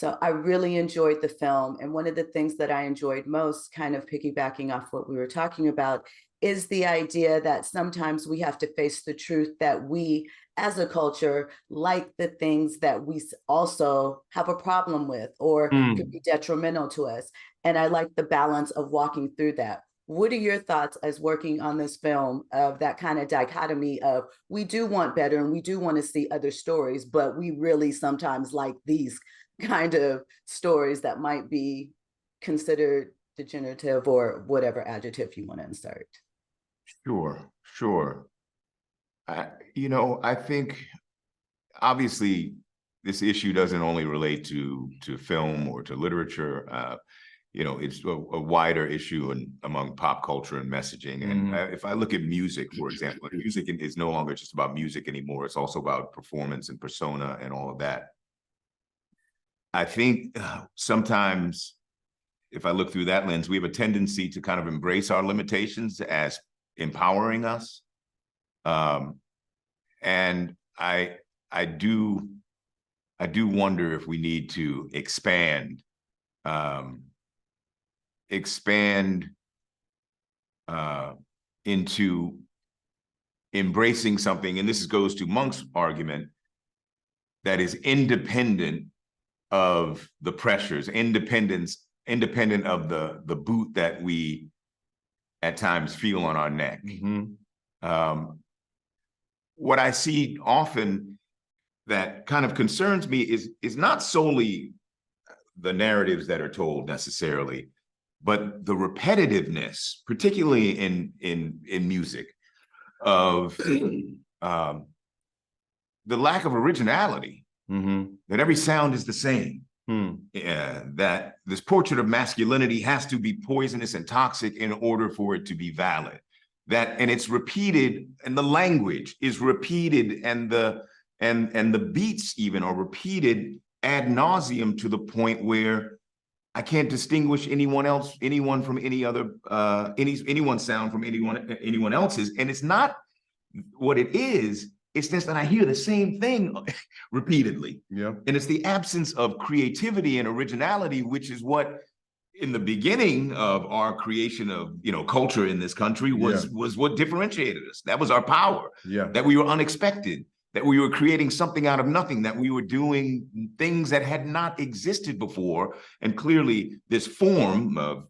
So I really enjoyed the film. And one of the things that I enjoyed most, kind of piggybacking off what we were talking about, is the idea that sometimes we have to face the truth that we, as a culture, like the things that we also have a problem with or could be detrimental to us. And I like the balance of walking through that. What are your thoughts as working on this film of that kind of dichotomy of we do want better and we do want to see other stories, but we really sometimes like these kind of stories that might be considered degenerative or whatever adjective you want to insert? Sure. I think obviously this issue doesn't only relate to film or to literature. It's a wider issue among pop culture and messaging. And if I look at music, for example, music is no longer just about music anymore. It's also about performance and persona and all of that. I think sometimes if I look through that lens, we have a tendency to kind of embrace our limitations as empowering us. And I do wonder if we need to expand into embracing something, and this goes to Monk's argument, that is independent of the pressures, independent of the boot that we at times feel on our neck. What I see often that kind of concerns me is not solely the narratives that are told necessarily, but the repetitiveness, particularly in music, of the lack of originality, that every sound is the same. That this portrait of masculinity has to be poisonous and toxic in order for it to be valid. And it's repeated, and the language is repeated, and the beats even are repeated ad nauseum to the point where I can't distinguish anyone from any other, anyone's sound from anyone else's. And it's not what it is. It's just that I hear the same thing repeatedly. Yeah. And it's the absence of creativity and originality, which is what, in the beginning of our creation of culture in this country, was what differentiated us. That was our power. Yeah. That we were unexpected, that we were creating something out of nothing, that we were doing things that had not existed before. And clearly this form of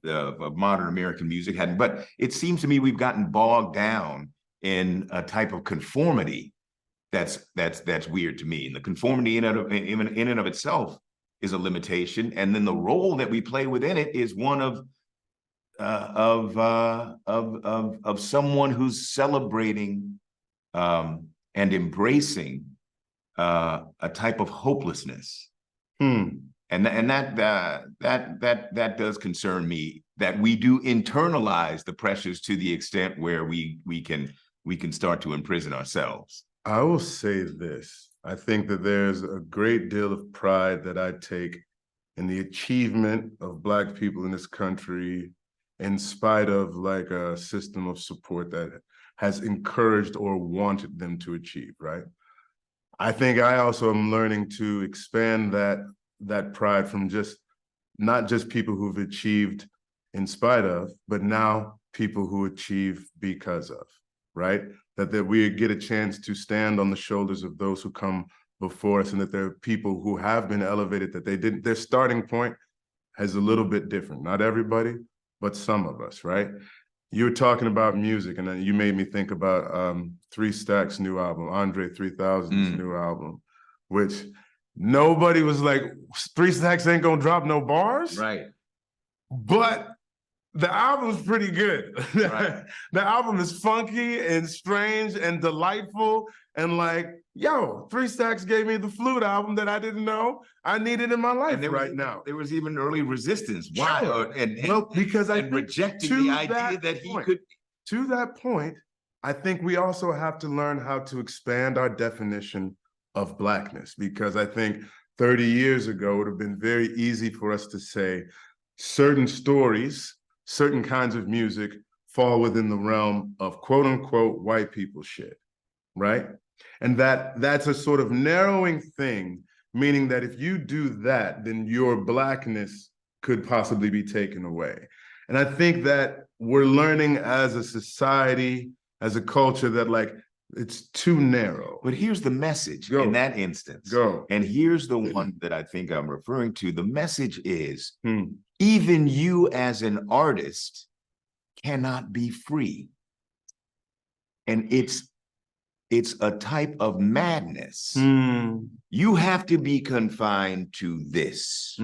modern American music hadn't, but it seems to me we've gotten bogged down in a type of conformity that's weird to me. And the conformity in and of itself is a limitation. And then the role that we play within it is one of someone who's celebrating and embracing a type of hopelessness. And that does concern me, that we do internalize the pressures to the extent where we can start to imprison ourselves. I will say this. I think that there's a great deal of pride that I take in the achievement of Black people in this country, in spite of like a system of support that has encouraged or wanted them to achieve, right? I think I also am learning to expand that pride from not just people who've achieved in spite of, but now people who achieve because of, right? That we get a chance to stand on the shoulders of those who come before us, and that there are people who have been elevated, that their starting point is a little bit different. Not everybody, but some of us, right? You were talking about music, and then you made me think about 3 Stacks' new album, Andre 3000's new album, which nobody was like, 3 Stacks ain't gonna drop no bars. Right. But the album's pretty good. Right. The album is funky and strange and delightful. And like, 3 Stacks gave me the flute album that I didn't know I needed in my life now. There was even early resistance. Why? Sure. Because I think rejecting the idea that he could. To that point, I think we also have to learn how to expand our definition of Blackness, because I think 30 years ago, it would have been very easy for us to say certain stories, certain kinds of music fall within the realm of quote unquote white people shit, right? And that's a sort of narrowing thing meaning that if you do that, then your Blackness could possibly be taken away. And I think that we're learning as a society, as a culture, that like, it's too narrow. But here's the message Go. in that instance. Go. And here's the one that I think I'm referring to. The message is, even you as an artist cannot be free. And it's a type of madness. You have to be confined to this.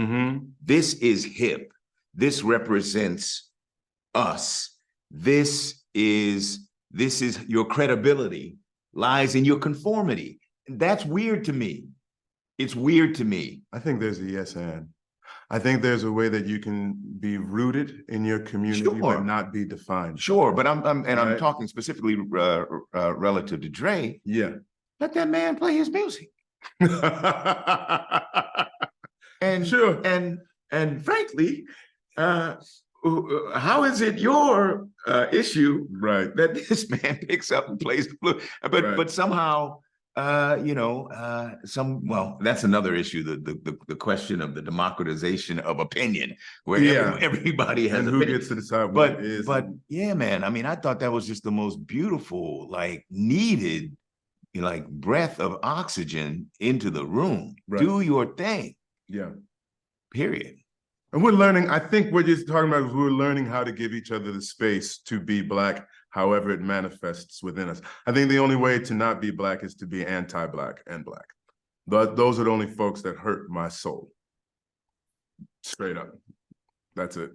This is hip. This represents us. This is your credibility lies in your conformity. That's weird to me. It's weird to me. I think there's a yes and. I think there's a way that you can be rooted in your community, but not be defined. Sure, but I'm talking specifically relative to Dre. Yeah. Let that man play his music. And sure. And frankly, how is it your issue that this man picks up and plays the blues? But somehow, that's another issue, the question of the democratization of opinion, where everybody has and who gets to decide what it is. But yeah, man, I mean, I thought that was just the most beautiful, like needed, breath of oxygen into the room. Do your thing. Yeah. Period. And we're learning, I think what you're talking about is we're learning how to give each other the space to be Black, however it manifests within us. I think the only way to not be Black is to be anti-Black and Black. But those are the only folks that hurt my soul. Straight up. That's it.